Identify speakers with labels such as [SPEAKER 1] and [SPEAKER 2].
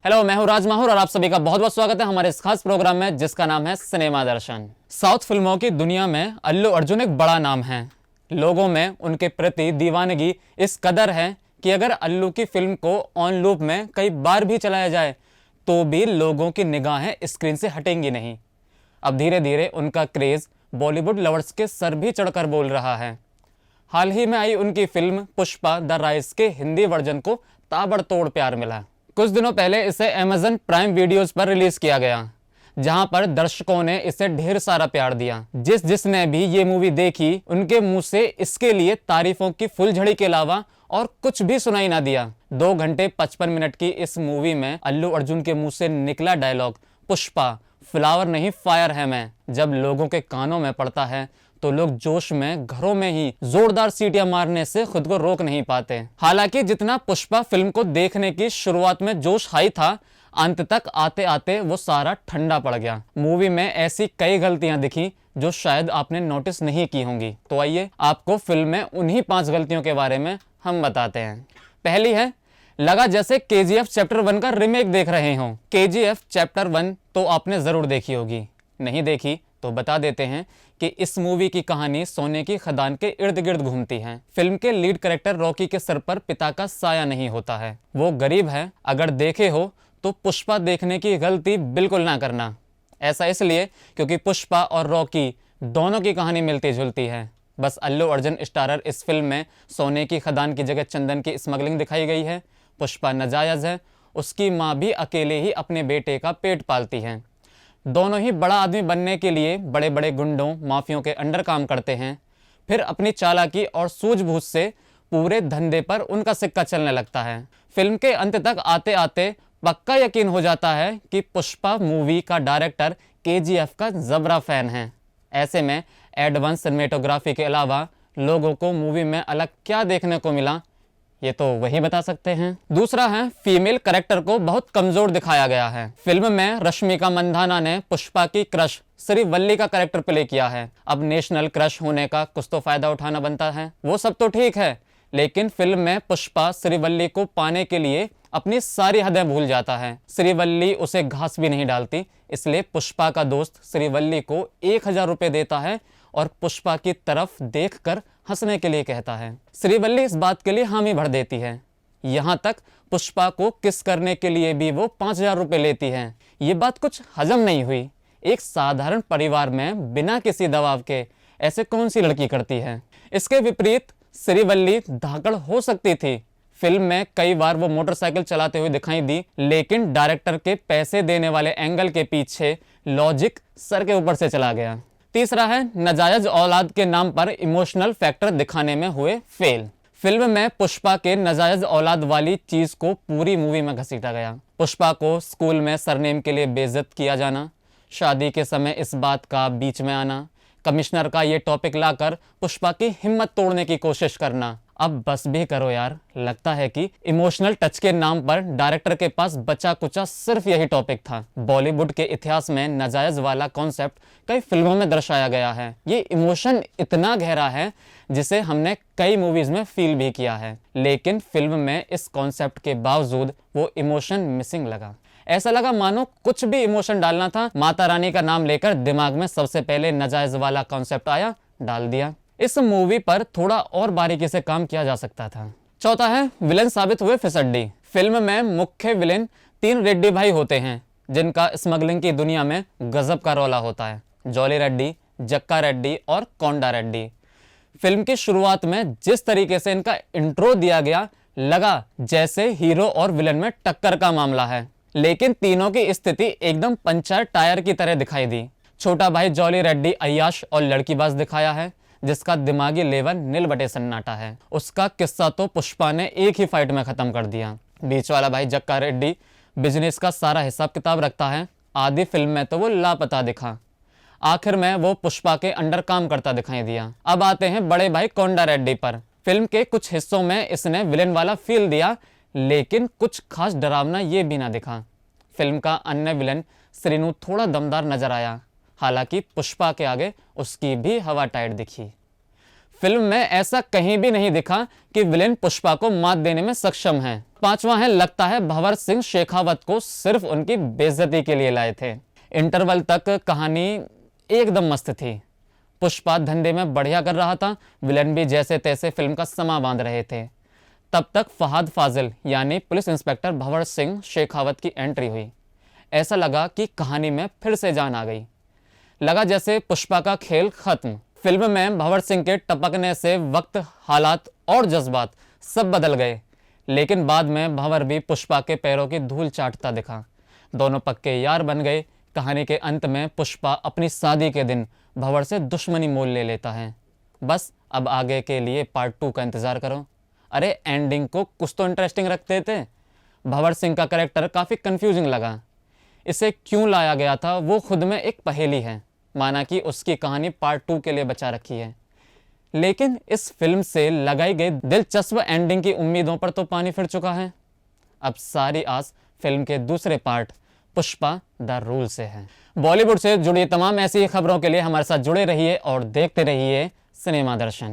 [SPEAKER 1] Hello, मैं हूं राज माहौर और आप सभी का बहुत बहुत स्वागत है हमारे इस खास प्रोग्राम में जिसका नाम है सिनेमा दर्शन। साउथ फिल्मों की दुनिया में अल्लू अर्जुन एक बड़ा नाम है। लोगों में उनके प्रति दीवानगी इस कदर है कि अगर अल्लू की फिल्म को ऑन लूप में कई बार भी चलाया जाए तो भी लोगों की निगाहें स्क्रीन से हटेंगी नहीं। अब धीरे धीरे उनका क्रेज बॉलीवुड लवर्स के सर भी चढ़कर बोल रहा है। हाल ही में आई उनकी फिल्म पुष्पा द राइज के हिंदी वर्जन को ताबड़तोड़ प्यार मिला। कुछ दिनों पहले इसे Amazon प्राइम वीडियोस पर रिलीज किया गया, जहां पर दर्शकों ने इसे ढेर सारा प्यार दिया। जिसने भी ये मूवी देखी उनके मुंह से इसके लिए तारीफों की फुलझड़ी के अलावा और कुछ भी सुनाई ना दिया। 2 घंटे 55 मिनट की इस मूवी में अल्लू अर्जुन के मुंह से निकला डायलॉग पुष्पा फ्लावर नहीं फायर है मैं, जब लोगों के कानों में पड़ता है तो लोग जोश में घरों में ही जोरदार सीटियां मारने से खुद को रोक नहीं पाते। हालांकि जितना पुष्पा फिल्म को देखने की शुरुआत में जोश हाई था, अंत तक आते आते वो सारा ठंडा पड़ गया। मूवी में ऐसी कई गलतियां दिखी जो शायद आपने नोटिस नहीं की होंगी। तो आइए आपको फिल्म में उन्हीं 5 गलतियों के बारे में हम बताते हैं। पहली है, लगा जैसे KGF चैप्टर 1 का रीमेक देख रहे हो। KGF चैप्टर 1 तो आपने जरूर देखी होगी, नहीं देखी तो बता देते हैं कि इस मूवी की कहानी सोने की खदान के इर्द गिर्द घूमती है। फिल्म के लीड कैरेक्टर रॉकी के सर पर पिता का साया नहीं होता है, वो गरीब है। अगर देखे हो तो पुष्पा देखने की गलती बिल्कुल ना करना। ऐसा इसलिए क्योंकि पुष्पा और रॉकी दोनों की कहानी मिलती जुलती है। बस अल्लू अर्जुन स्टारर इस फिल्म में सोने की खदान की जगह चंदन की स्मगलिंग दिखाई गई है। पुष्पा नाजायज है, उसकी माँ भी अकेले ही अपने बेटे का पेट पालती है। दोनों ही बड़ा आदमी बनने के लिए बड़े बड़े गुंडों माफियों के अंडर काम करते हैं, फिर अपनी चालाकी और सूझबूझ से पूरे धंधे पर उनका सिक्का चलने लगता है। फिल्म के अंत तक आते आते पक्का यकीन हो जाता है कि पुष्पा मूवी का डायरेक्टर KGF का जबरा फैन है। ऐसे में एडवांस सिनेमेटोग्राफी के अलावा लोगों को मूवी में अलग क्या देखने को मिला, ये तो वही बता सकते हैं। दूसरा है, फीमेल कैरेक्टर को बहुत कमजोर दिखाया गया है। फिल्म में रश्मिका मंदाना ने पुष्पा की क्रश श्रीवल्ली का कैरेक्टर प्ले किया है। अब नेशनल क्रश होने का कुछ तो फायदा उठाना बनता है, वो सब तो ठीक है, लेकिन फिल्म में पुष्पा श्रीवल्ली को पाने के लिए अपनी सारी हदें भूल जाता है। श्रीवल्ली उसे घास भी नहीं डालती, इसलिए पुष्पा का दोस्त श्रीवल्ली को 1000 रुपए देता है और पुष्पा की तरफ देखकर हंसने के लिए कहता है। श्रीवल्ली इस बात के लिए हामी भर देती है। यहाँ तक पुष्पा को किस करने के लिए भी वो 5000 रुपए लेती है। ये बात कुछ हजम नहीं हुई। एक साधारण परिवार में बिना किसी दबाव के ऐसे कौन सी लड़की करती है। इसके विपरीत श्रीवल्ली धाकड़ हो सकती थी। फिल्म में कई बार वो मोटरसाइकिल चलाते हुए दिखाई दी, लेकिन डायरेक्टर के पैसे देने वाले एंगल के पीछे लॉजिक सर के ऊपर से चला गया। तीसरा है, नाजायज औलाद के नाम पर इमोशनल फैक्टर दिखाने में हुए फेल। फिल्म में पुष्पा के नाजायज औलाद वाली चीज को पूरी मूवी में घसीटा गया। पुष्पा को स्कूल में सरनेम के लिए बेइज्जत किया जाना, शादी के समय इस बात का बीच में आना, कमिश्नर का ये टॉपिक लाकर पुष्पा की हिम्मत तोड़ने की कोशिश करना। अब बस भी करो यार। लगता है कि इमोशनल टच के नाम पर डायरेक्टर के पास बचा कुचा सिर्फ यही टॉपिक था। बॉलीवुड के इतिहास में नाजायज वाला कॉन्सेप्ट कई फिल्मों में दर्शाया गया है। ये इमोशन इतना गहरा है जिसे हमने कई मूवीज में फील भी किया है, लेकिन फिल्म में इस कॉन्सेप्ट के बावजूद वो इमोशन मिसिंग लगा। ऐसा लगा मानो कुछ भी इमोशन डालना था, माता रानी का नाम लेकर दिमाग में सबसे पहले नाजायज वाला कॉन्सेप्ट आया, डाल दिया। इस मूवी पर थोड़ा और बारीकी से काम किया जा सकता था। चौथा है, विलेन साबित हुए फिसड्डी। फिल्म में मुख्य विलेन 3 रेड्डी भाई होते हैं जिनका स्मगलिंग की दुनिया में गजब का रौला होता है। जॉली रेड्डी, जक्का रेड्डी और कोंडा रेड्डी। फिल्म की शुरुआत में जिस तरीके से इनका इंट्रो दिया गया, लगा जैसे हीरो और विलेन में टक्कर का मामला है, लेकिन तीनों की स्थिति एकदम पंचर टायर की तरह दिखाई दी। छोटा भाई जॉली रेड्डी अय्याश और लड़कीबाज दिखाया है, जिसका दिमागी लेवल नील बटे सन्नाटा है। उसका किस्सा तो पुष्पा ने एक ही फाइट में खत्म कर दिया। बीच वाला भाई जक्का रेड्डी बिजनेस का सारा हिसाब किताब रखता है। आधी फिल्म में तो वो लापता दिखा, आखिर में वो पुष्पा के अंडर काम करता दिखाई दिया। अब आते हैं बड़े भाई कोंडा रेड्डी पर। फिल्म के कुछ हिस्सों में इसने विलेन वाला फील दिया, लेकिन कुछ खास डरावना ये भी ना दिखा। फिल्म का अन्य विलेन श्रीनु थोड़ा दमदार नजर आया, हालांकि पुष्पा के आगे उसकी भी हवा टाइट दिखी। फिल्म में ऐसा कहीं भी नहीं दिखा कि विलेन पुष्पा को मात देने में सक्षम है। पांचवा है, लगता है भंवर सिंह शेखावत को सिर्फ उनकी बेइज्जती के लिए लाए थे। इंटरवल तक कहानी एकदम मस्त थी। पुष्पा धंधे में बढ़िया कर रहा था, विलन भी जैसे तैसे फिल्म का समा बांध रहे थे। तब तक फहाद फाजिल यानी पुलिस इंस्पेक्टर भंवर सिंह शेखावत की एंट्री हुई। ऐसा लगा कि कहानी में फिर से जान आ गई। लगा जैसे पुष्पा का खेल खत्म। फिल्म में भंवर सिंह के टपकने से वक्त, हालात और जज्बात सब बदल गए। लेकिन बाद में भंवर भी पुष्पा के पैरों की धूल चाटता दिखा। दोनों पक्के यार बन गए। कहानी के अंत में पुष्पा अपनी शादी के दिन भंवर से दुश्मनी मोल ले लेता है। बस अब आगे के लिए पार्ट 2 का इंतजार करो। अरे एंडिंग को कुछ तो इंटरेस्टिंग रखते थे। भंवर सिंह का कैरेक्टर काफ़ी कंफ्यूजिंग लगा। इसे क्यों लाया गया था वो खुद में एक पहेली है। माना कि उसकी कहानी पार्ट 2 के लिए बचा रखी है, लेकिन इस फिल्म से लगाई गई दिलचस्प एंडिंग की उम्मीदों पर तो पानी फिर चुका है। अब सारी आस फिल्म के दूसरे पार्ट पुष्पा द रूल से है। बॉलीवुड से जुड़ी तमाम ऐसी खबरों के लिए हमारे साथ जुड़े रहिए और देखते रहिए सिनेमा दर्शन।